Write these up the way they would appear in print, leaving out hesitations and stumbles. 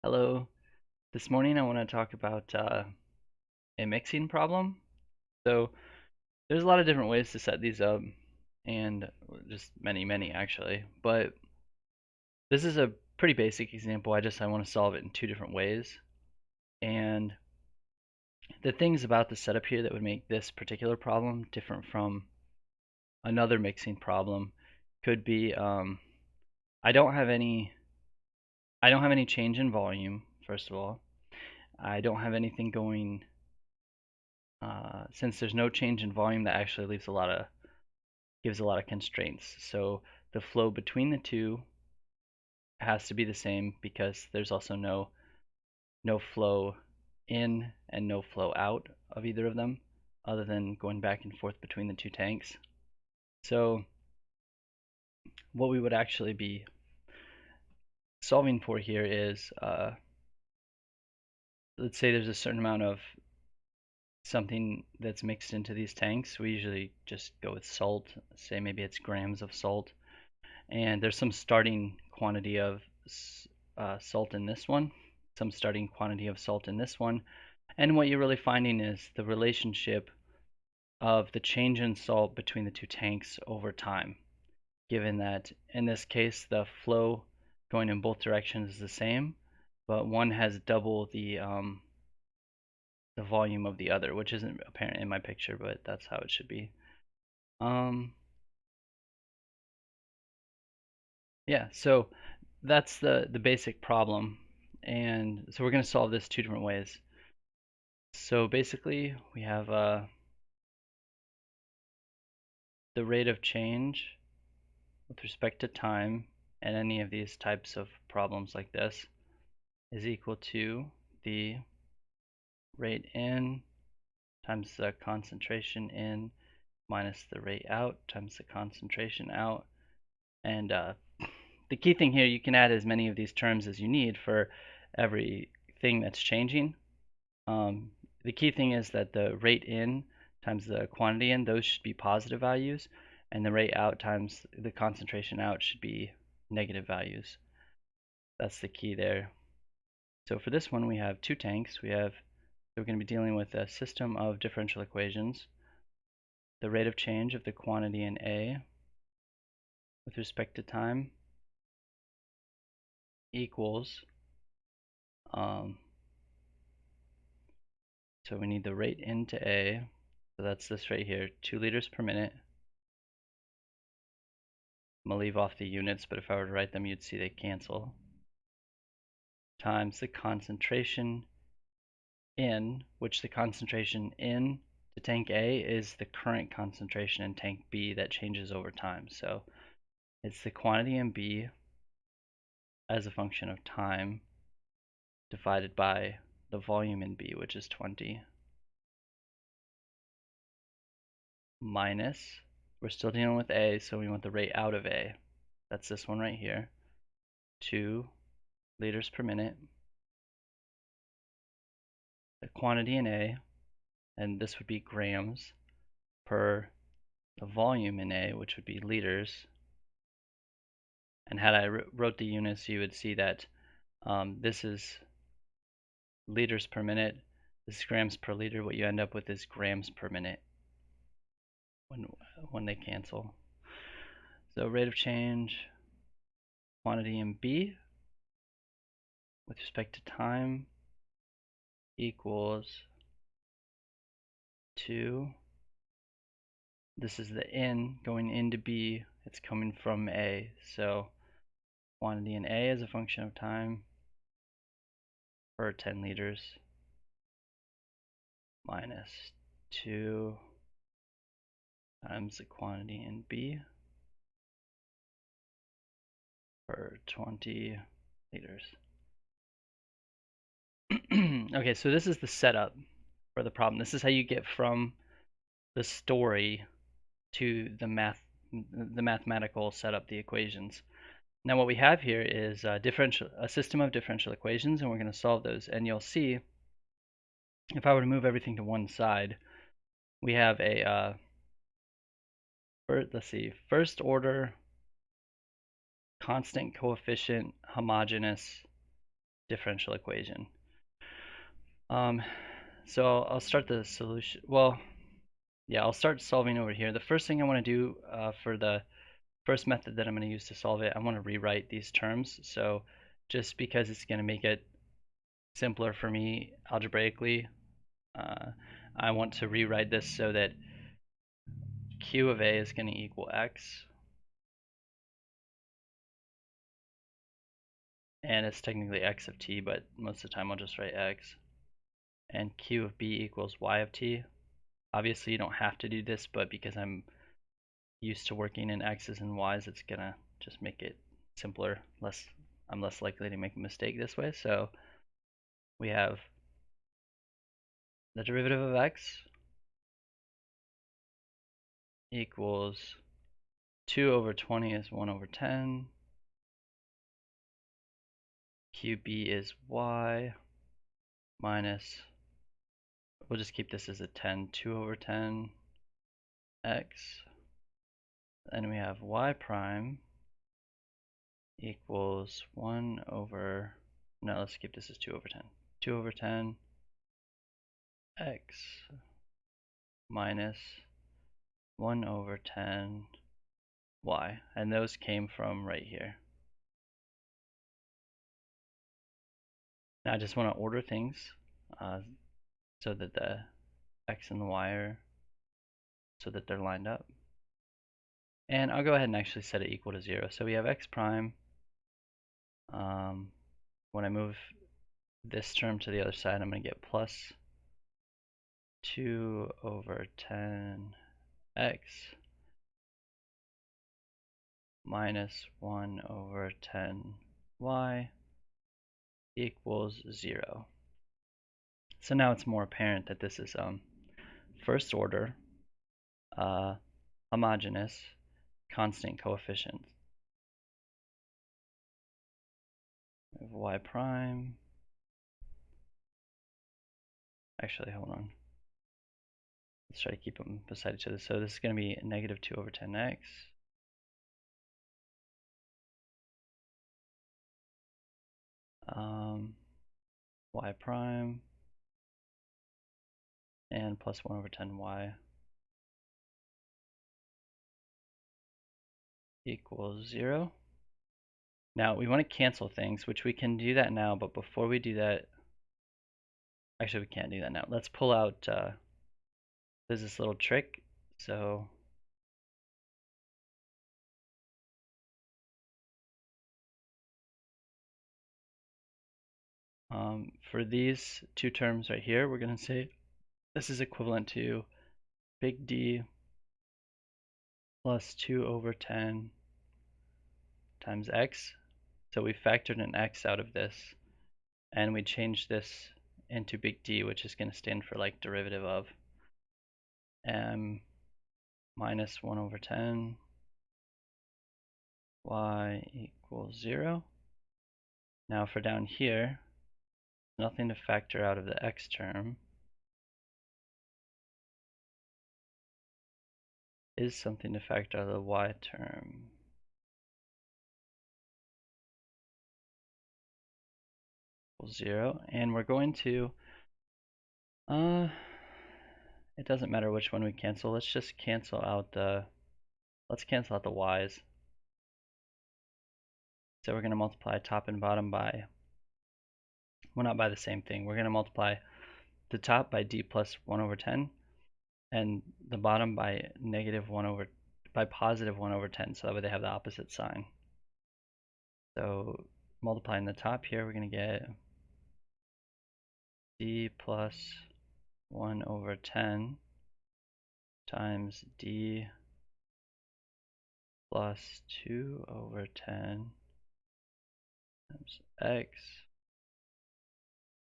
Hello. This morning I want to talk about a mixing problem. So there's a lot of different ways to set these up, and just many actually. But this is a pretty basic example. I want to solve it in two different ways. And the things about the setup here that would make this particular problem different from another mixing problem could be I don't have any I don't have any change in volume, first of all. I don't have anything going since there's no change in volume, that actually gives a lot of constraints. So the flow between the two has to be the same because there's also no flow in and no flow out of either of them, other than going back and forth between the two tanks. So what we would actually be solving for here is, let's say there's a certain amount of something that's mixed into these tanks. We usually just go with salt. Say maybe it's grams of salt, and there's some starting quantity of salt in this one, some starting quantity of salt in this one, and what you're really finding is the relationship of the change in salt between the two tanks over time, given that in this case the flow going in both directions is the same, but one has double the volume of the other, which isn't apparent in my picture, but that's how it should be. Yeah, so that's the basic problem. And so we're going to solve this two different ways. So basically, we have the rate of change with respect to time, and any of these types of problems like this is equal to the rate in times the concentration in minus the rate out times the concentration out. And the key thing here, you can add as many of these terms as you need for everything that's changing. The key thing is that the rate in times the quantity in, those should be positive values, and the rate out times the concentration out should be negative values. That's the key there. So for this one, we have two tanks. We're going to be dealing with a system of differential equations. The rate of change of the quantity in A with respect to time equals, so we need the rate into A, so that's this right here, 2 liters per minute. I'm going to leave off the units, but if I were to write them, you'd see they cancel, times the concentration in, which the concentration in the tank A is the current concentration in tank B that changes over time. So it's the quantity in B as a function of time divided by the volume in B, which is 20, minus, we're still dealing with A, so we want the rate out of A. That's this one right here, 2 liters per minute. The quantity in A, and this would be grams, per the volume in A, which would be liters. And had I wrote the units, you would see that this is liters per minute, this is grams per liter. What you end up with is grams per minute when they cancel. So rate of change, quantity in B with respect to time equals 2. This is the in going into B. It's coming from A. So quantity in A is a function of time per 10 liters minus 2 times the quantity in B per 20 liters. Okay, so this is the setup for the problem. This is how you get from the story to the mathematical setup, the equations. Now what we have here is a system of differential equations, and we're going to solve those. And you'll see, if I were to move everything to one side, we have a first order constant coefficient homogeneous differential equation. So I'll start the solution. Well, yeah, I'll start solving over here. The first thing I want to do for the first method that I'm going to use to solve it, I want to rewrite these terms. So just because it's going to make it simpler for me algebraically, I want to rewrite this so that q of a is going to equal x, and it's technically x of t, but most of the time I'll just write x, and q of b equals y of t. Obviously you don't have to do this, but because I'm used to working in x's and y's, it's gonna just make it simpler. I'm less likely to make a mistake this way. So we have the derivative of x equals 2 over 20 is 1 over 10. QB is y minus, we'll just keep this as a 10, 2 over 10 x. Then we have y prime equals 1 over, no, let's keep this as 2 over 10. 2 over 10 x minus 1 over 10 y. And those came from right here. Now I just want to order things so that the x and the y are, so that they're lined up. And I'll go ahead and actually set it equal to 0. So we have x prime. When I move this term to the other side, I'm going to get plus 2 over 10x minus 1 over 10y equals 0. So now it's more apparent that this is first order homogeneous constant coefficients. We have y prime. Actually, hold on. Let's try to keep them beside each other. So this is going to be negative 2 over 10x y prime and plus 1 over 10y equals 0. Now we want to cancel things, which we can do that now, but before we do that, actually we can't do that now. Let's pull out, there's this little trick. So for these two terms right here, we're going to say this is equivalent to big D plus 2 over 10 times x. So we factored an x out of this, and we changed this into big D, which is going to stand for like derivative of m minus 1 over 10 y equals 0. Now for down here, nothing to factor out of the x term. Is something to factor out of the y term. Equals 0. And we're going to, it doesn't matter which one we cancel. Let's just cancel out the, let's cancel out the y's. So we're going to multiply top and bottom by, well, not by the same thing. We're going to multiply the top by d plus 1 over 10 and the bottom by negative 1 over, by positive 1 over 10. So that way they have the opposite sign. So multiplying the top here, we're going to get d plus 1 over 10 times d plus 2 over 10 times x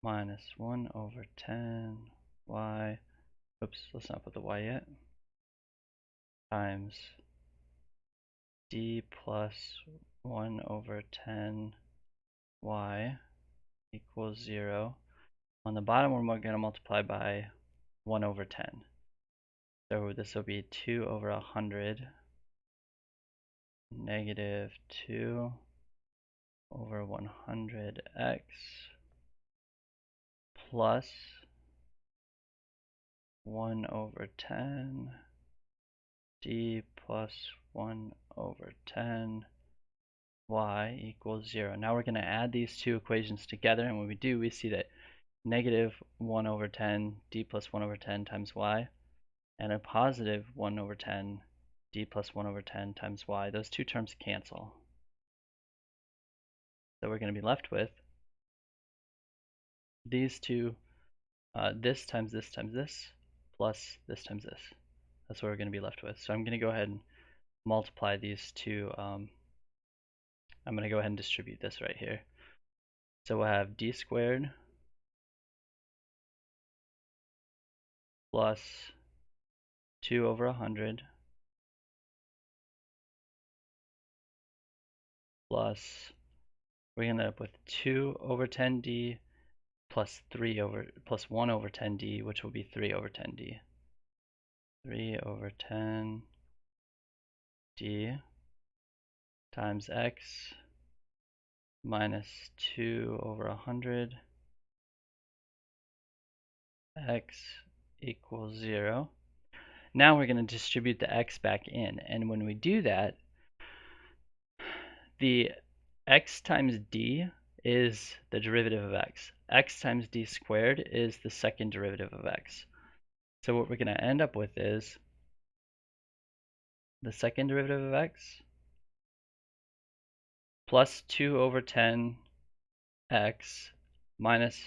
minus 1 over 10 y, oops, let's not put the y yet, times d plus 1 over 10 y equals 0. On the bottom, we're going to multiply by 1 over 10. So this will be 2 over 100 negative 2 over 100x plus 1 over 10 d plus 1 over 10 y equals 0. Now we're going to add these two equations together, and when we do, we see that negative 1 over 10 d plus 1 over 10 times y and a positive 1 over 10 d plus 1 over 10 times y, those two terms cancel. So we're going to be left with these two, this times this times this, plus this times this. That's what we're going to be left with. So I'm going to go ahead and multiply these two. I'm going to go ahead and distribute this right here. So we'll have d squared plus 2 over 100 plus, we're going to end up with 2 over 10d plus 1 over 10d, which will be 3 over 10d. 3 over 10d times x minus 2 over 100 x equals 0. Now we're going to distribute the x back in, and when we do that, the x times d is the derivative of x. X times d squared is the second derivative of x. So what we're going to end up with is the second derivative of x plus 2 over 10x minus,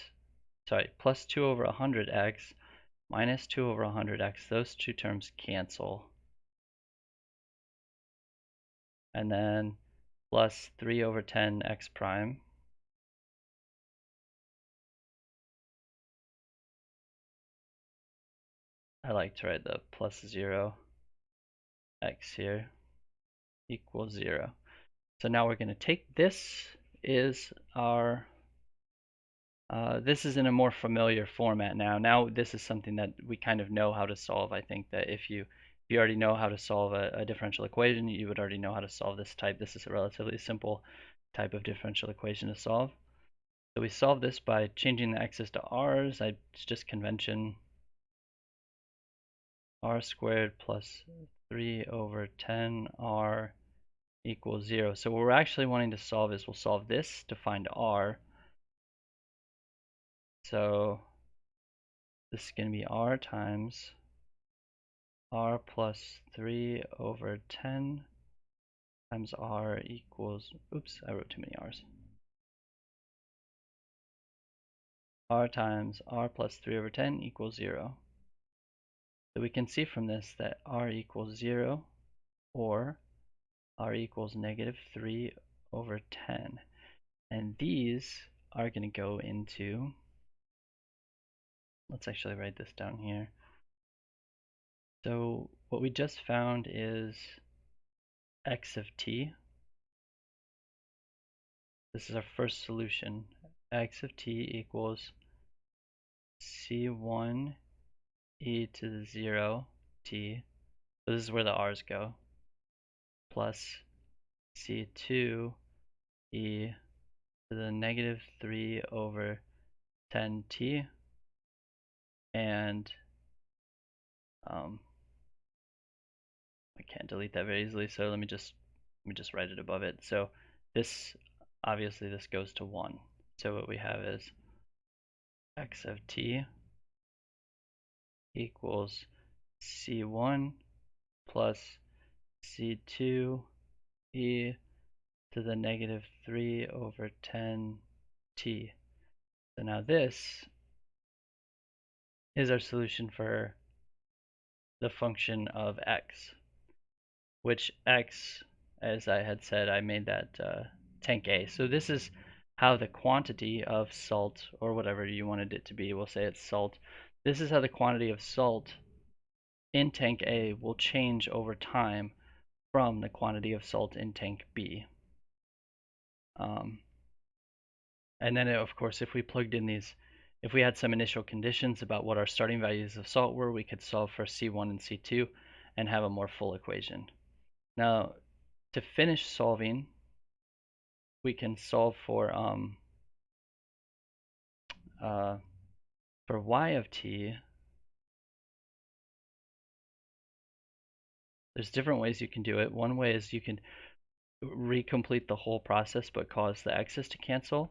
plus 2 over 100x minus 2 over 100x. Those two terms cancel. And then plus 3 over 10x prime I like to write the plus 0 x here equals 0. So now we're going to take this is our this is in a more familiar format now. Now this is something that we kind of know how to solve. I think that if you already know how to solve a differential equation, you would already know how to solve this type. This is a relatively simple type of differential equation to solve. So we solve this by changing the x's to r's. It's just convention. R squared plus 3 over 10r equals 0. So what we're actually wanting to solve is we'll solve this to find r. So this is going to be r times r plus 3 over 10 times r equals, oops, I wrote too many r's. R times r plus 3 over 10 equals 0. So we can see from this that r equals 0 or r equals negative 3 over 10. And these are going to go into, let's actually write this down here. So what we just found is x of t. This is our first solution. X of t equals c1 e to the 0 t. So this is where the r's go. Plus c2 e to the negative 3 over 10t. And I can't delete that very easily, so let me just write it above it. So this, obviously this goes to 1. So what we have is x of t equals c1 plus c2 e to the negative 3 over 10t. So now this is our solution for the function of x, which x, as I had said, I made that tank A. So this is how the quantity of salt, or whatever you wanted it to be, we'll say it's salt. This is how the quantity of salt in tank A will change over time from the quantity of salt in tank B. And then, of course, if we plugged in these, if we had some initial conditions about what our starting values of salt were, we could solve for C1 and C2 and have a more full equation. Now, to finish solving we can solve for y of t. There's different ways you can do it. One way is you can recomplete the whole process but cause the x's to cancel.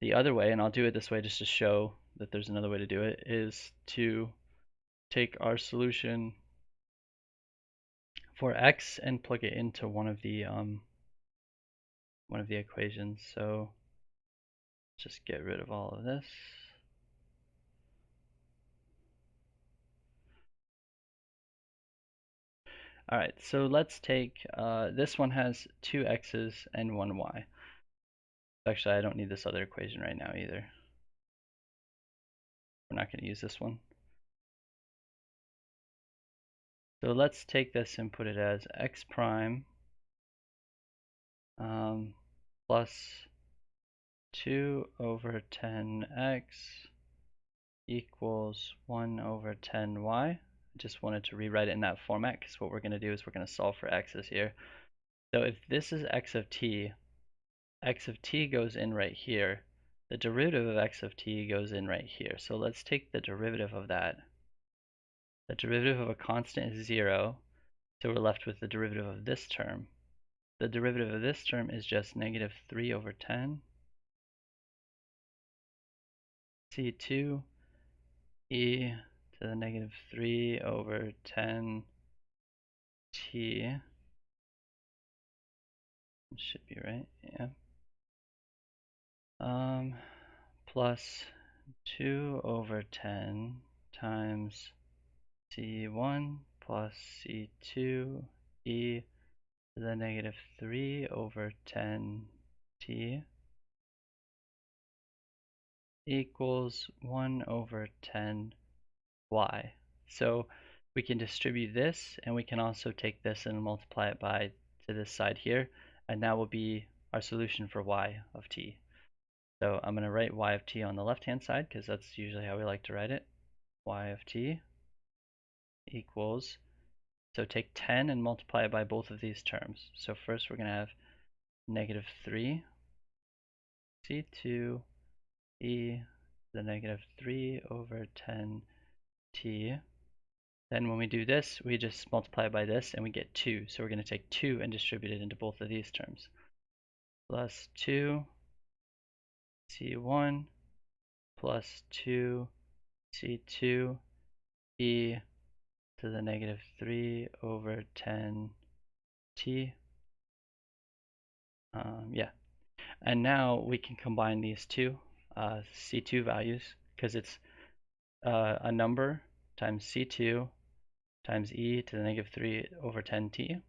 The other way, and I'll do it this way just to show that there's another way to do it, is to take our solution for x and plug it into one of the equations. So just get rid of all of this. All right, so let's take, this one has 2 x's and 1 y. Actually, I don't need this other equation right now either. We're not going to use this one. So let's take this and put it as x prime plus 2 over 10x equals 1 over 10y. I just wanted to rewrite it in that format because what we're going to do is we're going to solve for x's here. So if this is x of t goes in right here. The derivative of x of t goes in right here. So let's take the derivative of that. The derivative of a constant is 0, so we're left with the derivative of this term. The derivative of this term is just negative 3 over 10 c2 e to the negative 3 over 10 t. It should be right, yeah. Plus 2 over 10 times c1 plus c2 e to the negative 3 over 10 t equals 1 over 10 y. So we can distribute this, and we can also take this and multiply it by to this side here, and that will be our solution for y of t. So I'm going to write y of t on the left-hand side because that's usually how we like to write it. Y of t equals, so take 10 and multiply it by both of these terms. So first we're going to have negative 3 c2 e to the negative 3 over 10 t. Then when we do this, we just multiply by this and we get 2. So we're going to take 2 and distribute it into both of these terms. Plus 2 c1 plus 2 c2 e to the negative 3 over 10 t. Yeah. And now we can combine these two c2 values because it's a number times c2 times e to the negative 3 over 10t.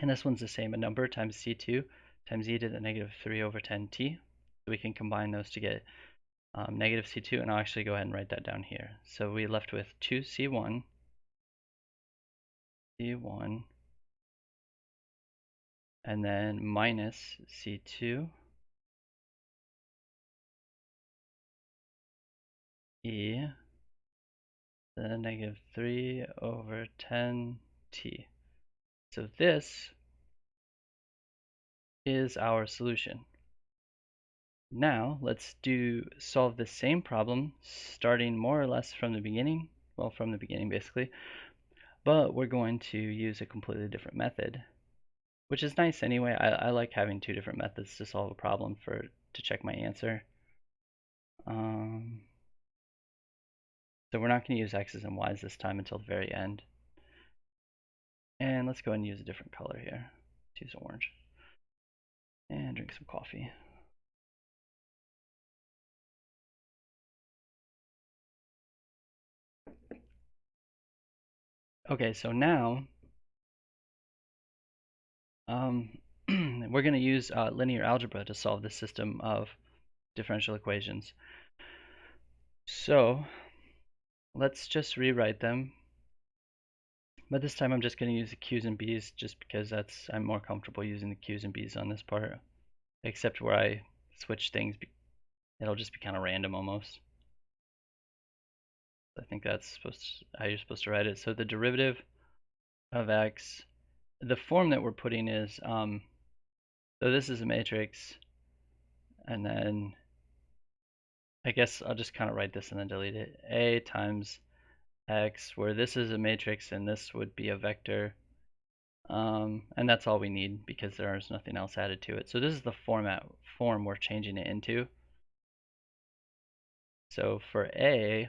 And this one's the same, a number times c2 times e to the negative 3 over 10t. So we can combine those to get negative c2, and I'll actually go ahead and write that down here. So we left with 2c1, and then minus c2 e to the negative 3 over 10t. So this is our solution. Now let's solve the same problem starting more or less from the beginning. Well, from the beginning basically, but we're going to use a completely different method, which is nice anyway. I like having 2 different methods to solve a problem to check my answer. So we're not going to use x's and y's this time until the very end. And let's go ahead and use a different color here. Let's use orange. And drink some coffee. Okay, so now we're going to use linear algebra to solve this system of differential equations. So let's just rewrite them. But this time I'm just going to use the q's and b's just because I'm more comfortable using the q's and b's on this part. Except where I switch things, it'll just be kind of random almost. I think that's how you're supposed to write it. So the derivative of x, the form that we're putting is So this is a matrix, and then I guess I'll just kind of write this and then delete it. A times x, where this is a matrix and this would be a vector. And that's all we need because there's nothing else added to it. So this is the form we're changing it into. So for A,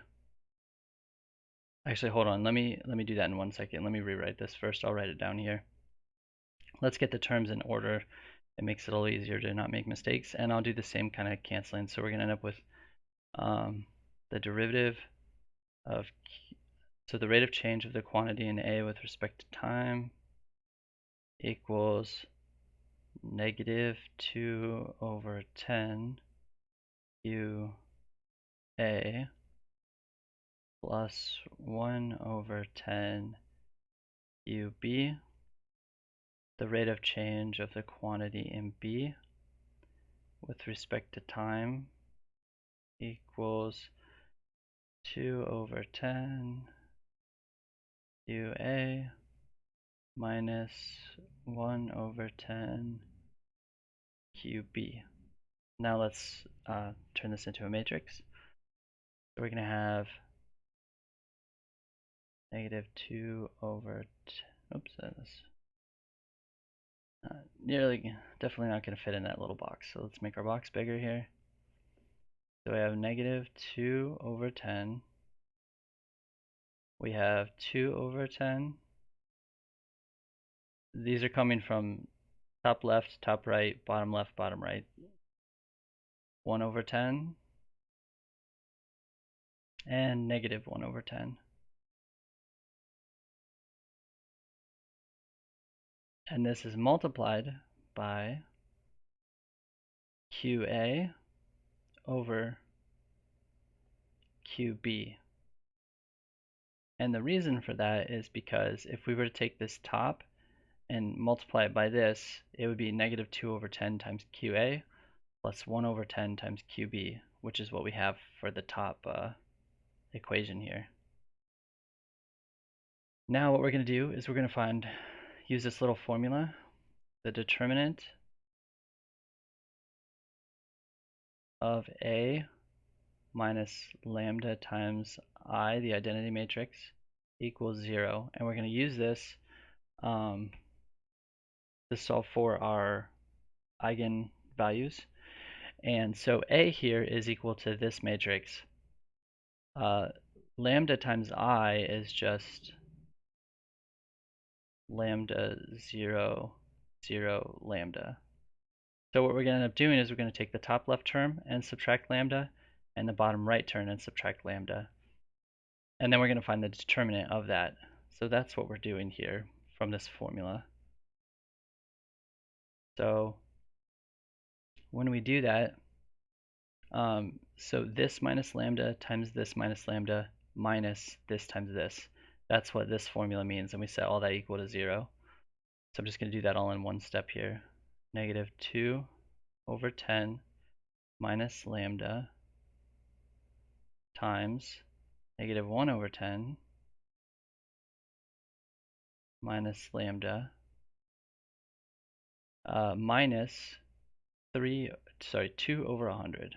actually hold on, let me do that in 1 second. Let me rewrite this first. I'll write it down here. Let's get the terms in order. It makes it a little easier to not make mistakes, and I'll do the same kind of canceling. So we're going to end up with the derivative of, so the rate of change of the quantity in A with respect to time equals negative 2 over 10 QA plus 1 over 10 QB, the rate of change of the quantity in B with respect to time equals 2 over 10 QA minus 1 over 10 QB. Now let's turn this into a matrix. So we're going to have negative 2 over, oops, that's definitely not going to fit in that little box. So let's make our box bigger here. So we have negative 2 over 10. We have 2 over 10. These are coming from top left, top right, bottom left, bottom right. 1 over 10 and negative 1 over 10. And this is multiplied by QA over QB. And the reason for that is because if we were to take this top and multiply it by this, it would be negative 2 over 10 times QA plus 1 over 10 times QB, which is what we have for the top equation here. Now what we're going to do is we're going to use this little formula, the determinant of A minus lambda times I, the identity matrix, equals 0. And we're going to use this to solve for our eigenvalues. And so A here is equal to this matrix. Lambda times I is just lambda 0, 0, lambda. So what we're going to end up doing is we're going to take the top left term and subtract lambda, and the bottom right term and subtract lambda. And then we're going to find the determinant of that. So that's what we're doing here from this formula. So when we do that, so this minus lambda times this minus lambda minus this times this. That's what this formula means, and we set all that equal to 0. So I'm just going to do that all in one step here. Negative 2 over 10 minus lambda times negative 1 over 10 minus lambda minus 2 over 100.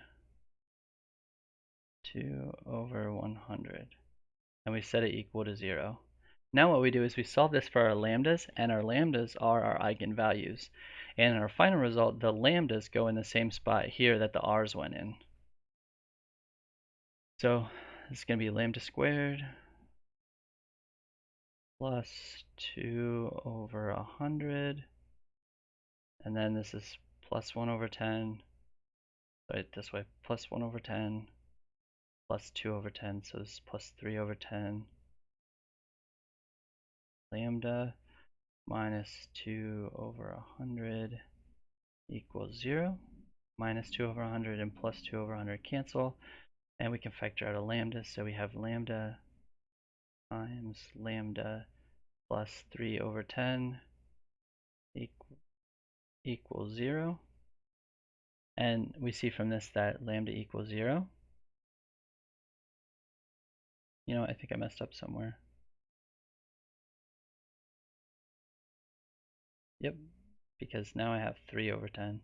2 over 100. And we set it equal to 0. Now what we do is we solve this for our lambdas, and our lambdas are our eigenvalues. And in our final result, the lambdas go in the same spot here that the r's went in. So this is going to be lambda squared plus 2 over 100. And then this is plus 1 over 10. Right, this way, plus 1 over 10 plus 2 over 10. So this is plus 3 over 10. Lambda minus 2 over 100 equals 0. Minus 2 over 100 and plus 2 over 100 cancel. And we can factor out a lambda. So we have lambda times lambda plus 3 over 10 equals 0. And we see from this that lambda equals 0. You know, I think I messed up somewhere. Yep. because now I have 3 over 10.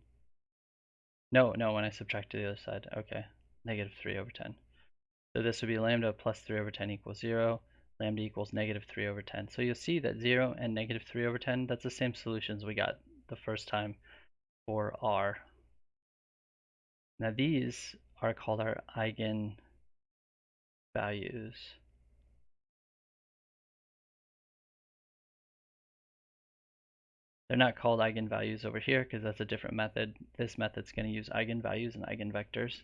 No, when I subtract to the other side. Okay, negative 3 over 10. So this would be lambda plus 3 over 10 equals 0. Lambda equals negative 3 over 10. So you'll see that 0 and negative 3 over 10, that's the same solutions we got the first time for R. Now these are called our eigenvalues. They're not called eigenvalues over here because that's a different method. This method's going to use eigenvalues and eigenvectors.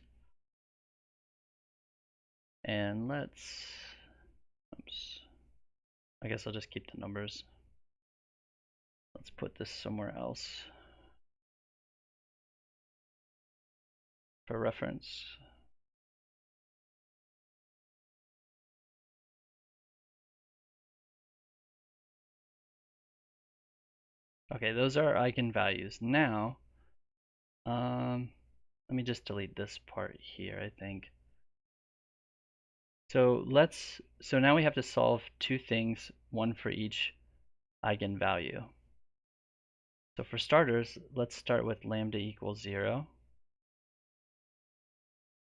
And oops, I guess I'll just keep the numbers. Let's put this somewhere else for reference. Okay, those are eigenvalues. Now, let me just delete this part here, I think. So now we have to solve two things, one for each eigenvalue. So for starters, let's start with lambda equals 0.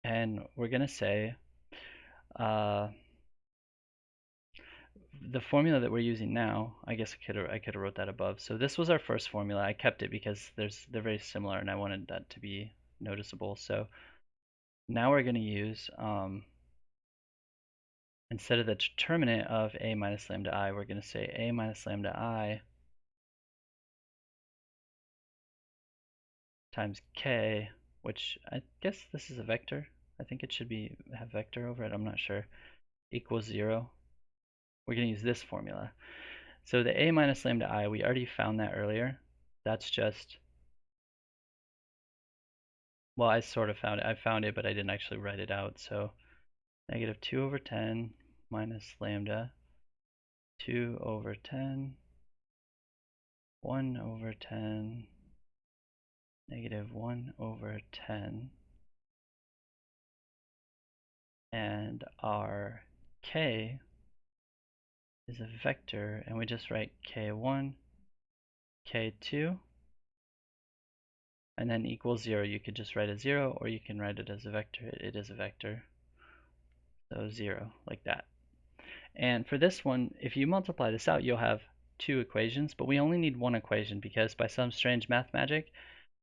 And we're going to say the formula that we're using now, I guess I could have wrote that above. So this was our first formula. I kept it because they're very similar and I wanted that to be noticeable. So now we're going to use, instead of the determinant of a minus lambda I, we're going to say a minus lambda I times k, which I guess this is a vector. I think it should have vector over it. I'm not sure. Equals 0. We're going to use this formula. So the a minus lambda I, we already found that earlier. That's just, well, I sort of found it. I found it, but I didn't actually write it out. So negative 2 over 10 minus lambda 2 over 10, 1 over 10, negative 1 over 10, and our k is a vector, and we just write k1, k2, and then equals 0. You could just write a 0, or you can write it as a vector. It is a vector. So 0, like that. And for this one, if you multiply this out, you'll have two equations, but we only need one equation because by some strange math magic,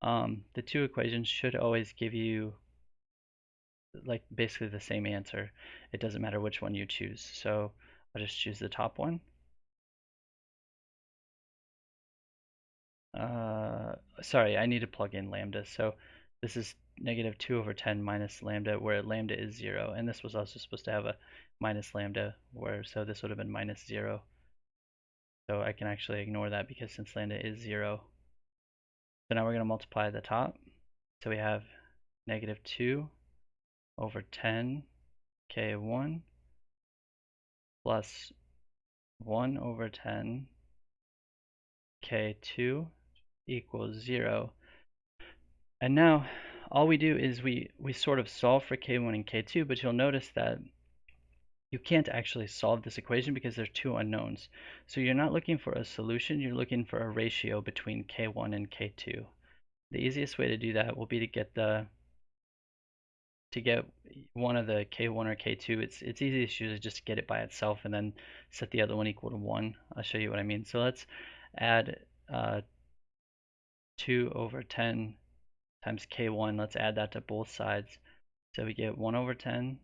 the two equations should always give you like basically the same answer. It doesn't matter which one you choose. So I'll just choose the top one. Sorry, I need to plug in lambda. So this is negative 2 over 10 minus lambda, where lambda is 0. And this was also supposed to have a minus lambda, so this would have been minus 0. So I can actually ignore that because since lambda is 0. So now we're going to multiply the top. So we have negative 2 over 10 k1 plus 1 over 10 k2 equals 0. And now all we do is we sort of solve for k1 and k2, but you'll notice that you can't actually solve this equation because there are two unknowns. So you're not looking for a solution, you're looking for a ratio between k1 and k2. The easiest way to do that will be to get one of the k1 or k2. It's easiest usually just to get it by itself and then set the other one equal to 1. I'll show you what I mean. So let's add 2 over 10 times k1. Let's add that to both sides. So we get 1 over 10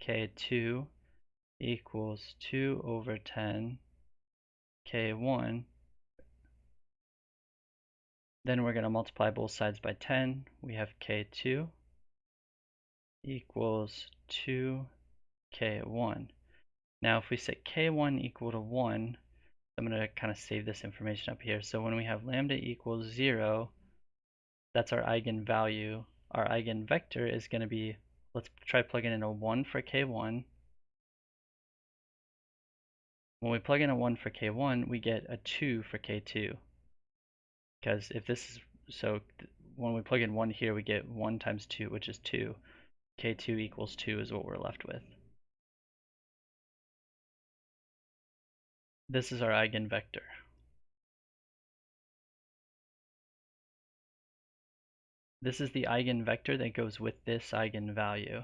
k2 equals 2 over 10 k1. Then we're going to multiply both sides by 10. We have k2 equals 2 k1. Now if we set k1 equal to 1, I'm going to kind of save this information up here. So when we have lambda equals 0, that's our eigenvalue. Our eigenvector is going to be, let's try plugging in a 1 for k1. When we plug in a 1 for k1, we get a 2 for k2. Because if this is, so when we plug in 1 here, we get 1 times 2, which is 2. k2 equals 2 is what we're left with. This is our eigenvector. This is the eigenvector that goes with this eigenvalue.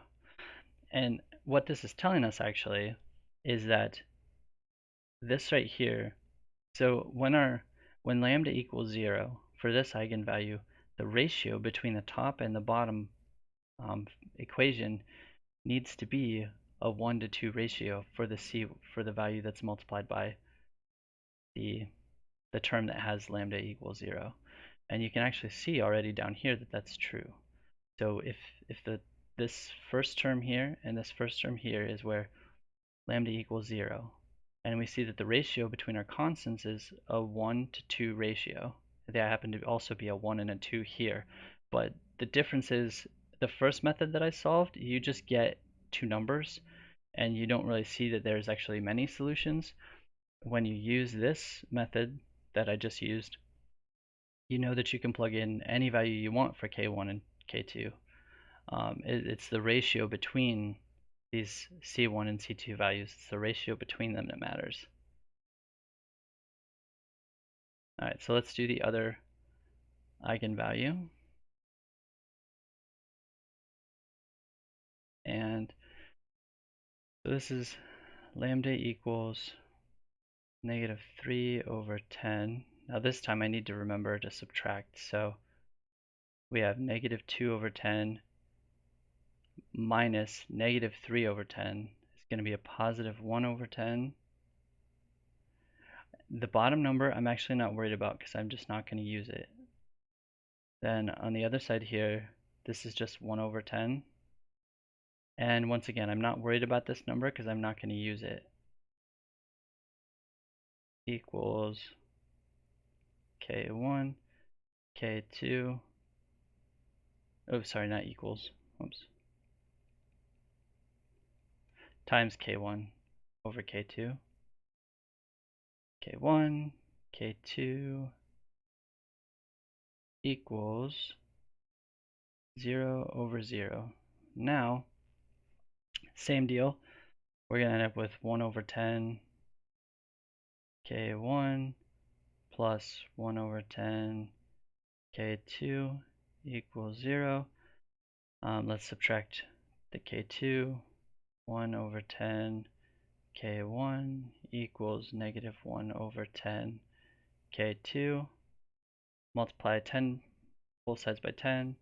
And what this is telling us actually is that this right here, so when lambda equals 0 for this eigenvalue, the ratio between the top and the bottom equation needs to be a 1 to 2 ratio for the value that's multiplied by the term that has lambda equals 0. And you can actually see already down here that that's true. So if this first term here and this first term here is where lambda equals 0, and we see that the ratio between our constants is a 1 to 2 ratio. They happen to also be a 1 and a 2 here, but the difference is the first method that I solved, you just get two numbers and you don't really see that there's actually many solutions. When you use this method that I just used, you know that you can plug in any value you want for k1 and k2. It's the ratio between these c1 and c2 values. It's the ratio between them that matters. All right, so let's do the other eigenvalue. And so this is lambda equals -3/10. Now this time I need to remember to subtract. So we have -2/10 minus -3/10 is going to be a +1/10. The bottom number I'm actually not worried about because I'm just not going to use it. Then on the other side here, this is just 1/10. And once again, I'm not worried about this number because I'm not going to use it. Equals k1, k2. Oh, sorry, not equals. Oops. Times k1 over k2. k1, k2 equals 0/0. Now, same deal. We're going to end up with 1/10 k1 plus 1/10 k2 equals 0. Let's subtract the k2. 1/10 k1 equals -1/10 k2. Multiply 10 both sides by 10.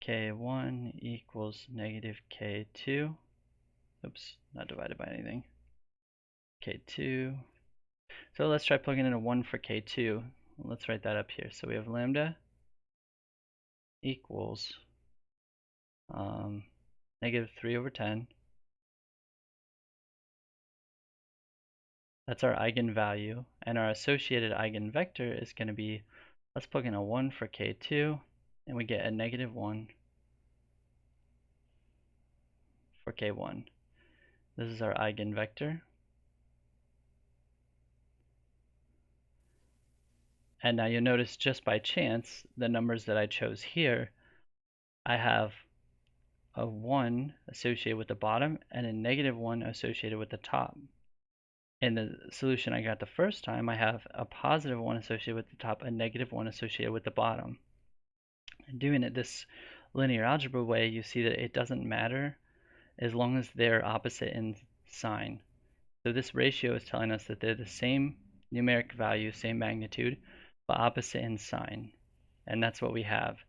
k1 equals -k2. Oops, not divided by anything. k2. So let's try plugging in a 1 for k2. Let's write that up here. So we have lambda equals -3/10. That's our eigenvalue, and our associated eigenvector is going to be, let's plug in a 1 for k2, and we get a -1 for k1. This is our eigenvector. And now you'll notice just by chance, the numbers that I chose here, I have a 1 associated with the bottom and a -1 associated with the top. In the solution I got the first time, I have a +1 associated with the top, a -1 associated with the bottom. And doing it this linear algebra way, you see that it doesn't matter as long as they're opposite in sign. So this ratio is telling us that they're the same numeric value, same magnitude, but opposite in sign. And that's what we have.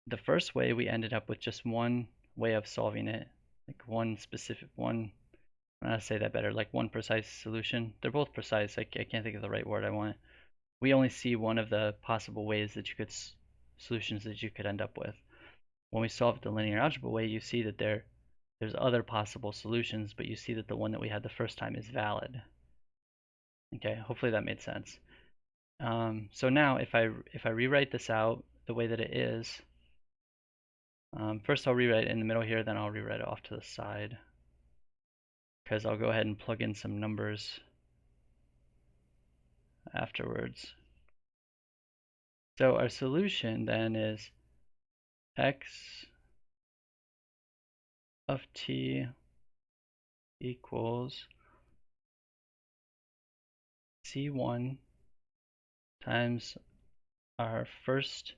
The first way, we ended up with just one way of solving it, like one specific one. I'll say that better, like one precise solution. They're both precise. I can't think of the right word I want. We only see one of the possible ways that you could solutions that you could end up with. When we solve the linear algebra way, you see that there's other possible solutions, but you see that the one that we had the first time is valid. Okay, hopefully that made sense. So now if I rewrite this out the way that it is, first I'll rewrite it in the middle here, then I'll rewrite it off to the side, because I'll go ahead and plug in some numbers afterwards. So our solution then is x of t equals c1 times our first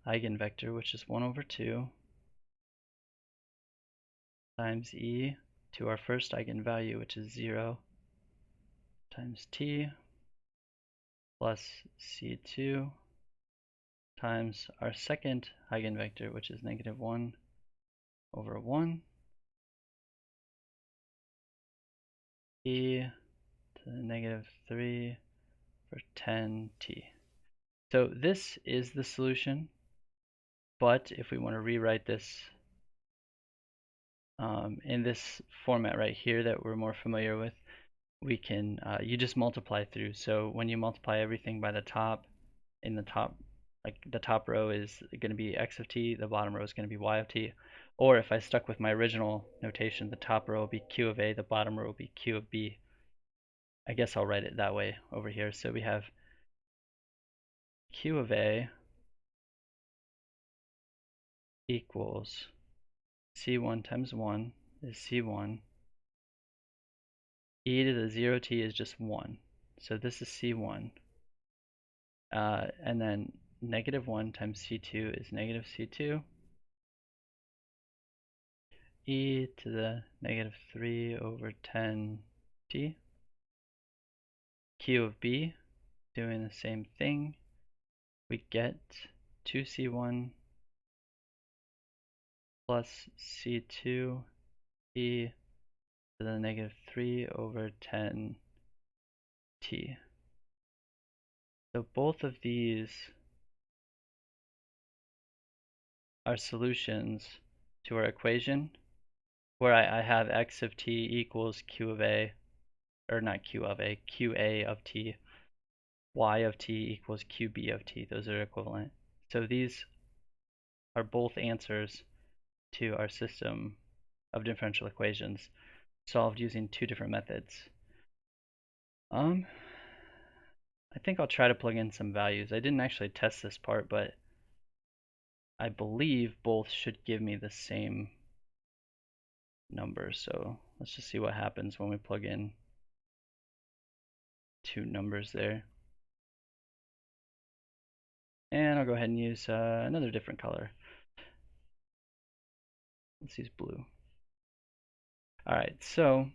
eigenvector, which is 1 over 2, times e to our first eigenvalue, which is 0, times t, plus c2, times our second eigenvector, which is negative 1 over 1, e to the negative 3 for 10t. So this is the solution, but if we want to rewrite this in this format right here that we're more familiar with, we can, you just multiply through. So when you multiply everything by the top, in the top, like the top row is going to be x of t, the bottom row is going to be y of t. Or if I stuck with my original notation, the top row will be q of a, the bottom row will be q of b. I guess I'll write it that way over here. So we have q of a equals c1 times 1 is c1. E to the 0t is just 1. So this is c1. And then negative 1 times c2 is negative c2. E to the negative 3 over 10t. Q of b, doing the same thing. We get 2c1 plus c2 e to the negative 3 over 10t. So both of these are solutions to our equation where I have x of t equals q of a, or not q of a, qa of t, y of t equals qb of t. Those are equivalent. So these are both answers to our system of differential equations solved using two different methods. I think I'll try to plug in some values. I didn't actually test this part, but I believe both should give me the same number. So let's just see what happens when we plug in two numbers there. And I'll go ahead and use another different color. Let's use blue. All right, so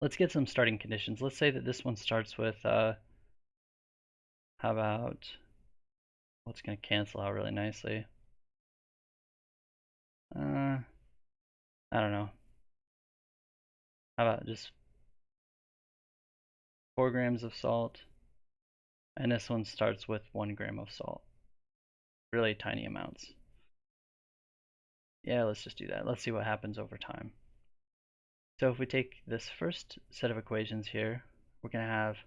let's get some starting conditions. Let's say that this one starts with, how about, what's going to cancel out really nicely? I don't know. How about just 4 grams of salt? And this one starts with 1 gram of salt. Really tiny amounts. Yeah, let's just do that. Let's see what happens over time. So if we take this first set of equations here, we're going to have,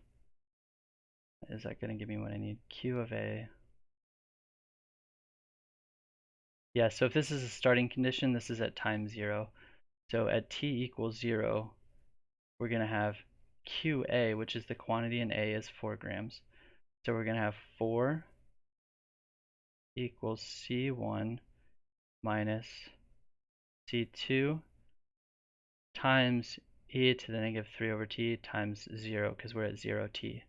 is that going to give me what I need? Q of A. Yeah, so if this is a starting condition, this is at time 0. So at t equals 0, we're going to have QA, which is the quantity in A, is 4 grams. So we're going to have 4 equals C1 minus C2 times e to the negative 3 over t times 0, because we're at 0t.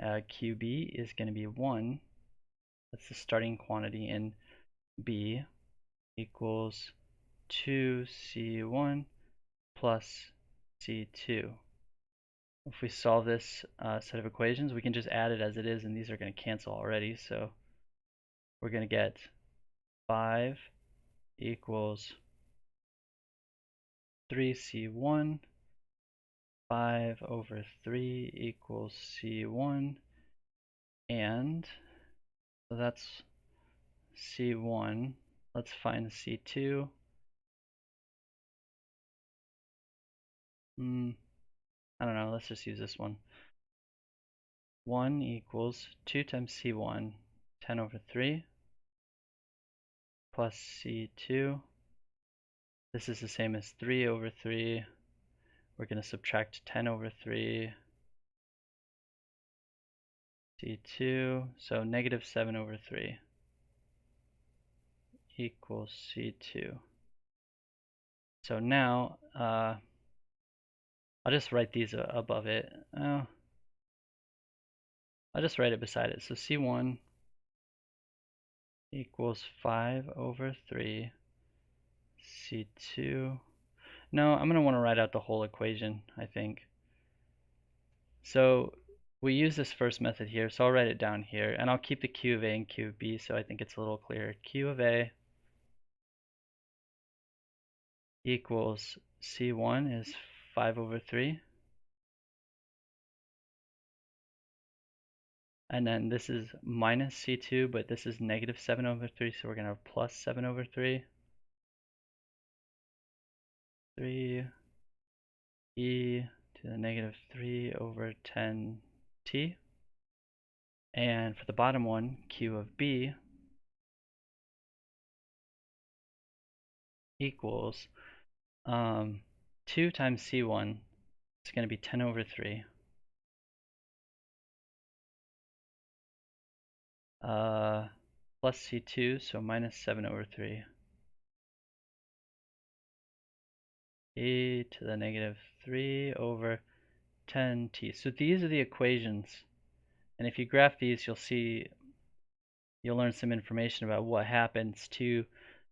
QB is going to be 1. That's the starting quantity in B, equals 2C1 plus C2. If we solve this set of equations, we can just add it as it is, and these are going to cancel already. So we're going to get 5 equals 3C1. 5 over 3 equals C1. And so that's C1. Let's find C2. I don't know, let's just use this one. 1 equals 2 times C1, 10 over 3, plus C2. This is the same as 3 over 3. We're going to subtract 10 over 3, C2, so negative 7 over 3 equals C2. So now, I'll just write these above it. I'll just write it beside it. So C1 equals 5 over 3 C2. No, I'm going to want to write out the whole equation, I think. So we use this first method here, so I'll write it down here, and I'll keep the Q of A and Q of B so I think it's a little clearer. Q of A equals C1 is 5 over 3. And then this is minus C2, but this is negative 7 over 3, so we're going to have plus 7 over 3. 3 e to the negative 3 over 10t. And for the bottom one, Q of B equals 2 times C1, it's going to be 10 over 3. Plus C2, so minus 7 over 3. E to the negative 3 over 10t. So these are the equations. And if you graph these, you'll learn some information about what happens to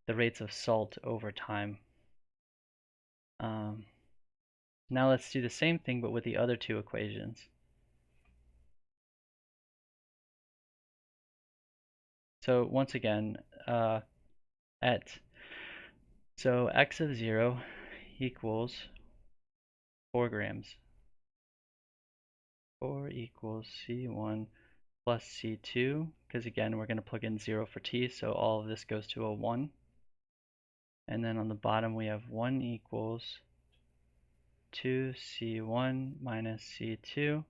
the rates of salt over time. Now let's do the same thing, but with the other two equations. So once again, so x of 0 equals 4 grams. 4 equals C1 plus C2, because again, we're going to plug in 0 for t, so all of this goes to a 1. And then on the bottom, we have 1 equals 2C1 minus C2.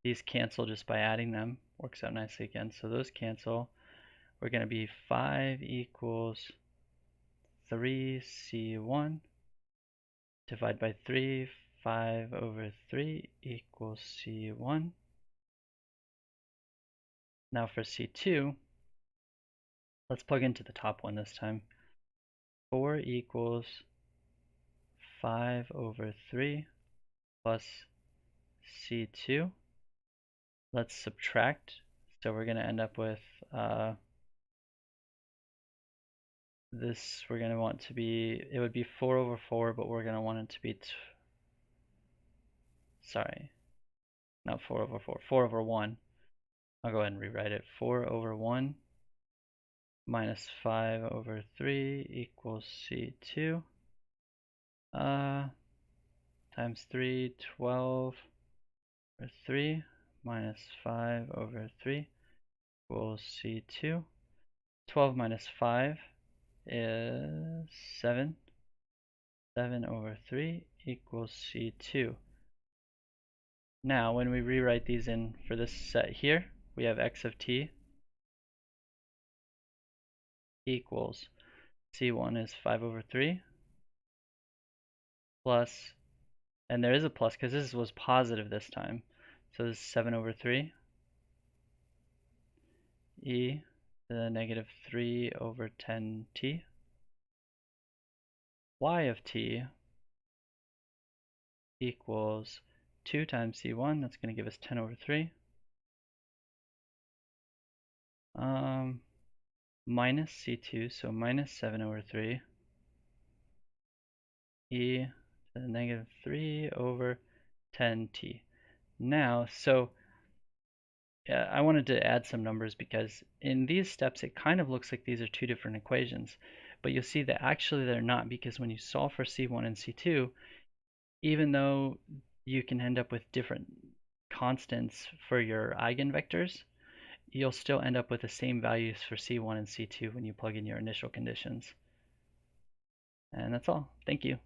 These cancel just by adding them. Works out nicely again. So those cancel. We're going to be 5 equals 3C1. Divide by 3. 5 over 3 equals C1. Now for C2, let's plug into the top one this time. 4 equals 5 over 3 plus C2. Let's subtract. So we're going to end up with this, we're going to want to be, it would be 4 over 4, but we're going to want it to be, sorry, not 4 over 4, 4 over 1. I'll go ahead and rewrite it. 4 over 1 minus 5 over 3 equals C2. Times 3, 12 over 3 minus 5 over 3 equals C2. 12 minus 5 is 7. 7 over 3 equals C2. Now, when we rewrite these in for this set here, we have x of t equals C1 is 5 over 3 plus, and there is a plus because this was positive this time, so this is 7 over 3 e to the negative 3 over 10t. Y of t equals 2 times C1, that's going to give us 10 over 3. Minus C2, so minus 7 over 3 e to the negative 3 over 10t. Now, so I wanted to add some numbers because in these steps it kind of looks like these are two different equations, but you'll see that actually they're not, because when you solve for C1 and C2, even though you can end up with different constants for your eigenvectors, you'll still end up with the same values for C1 and C2 when you plug in your initial conditions. And that's all. Thank you.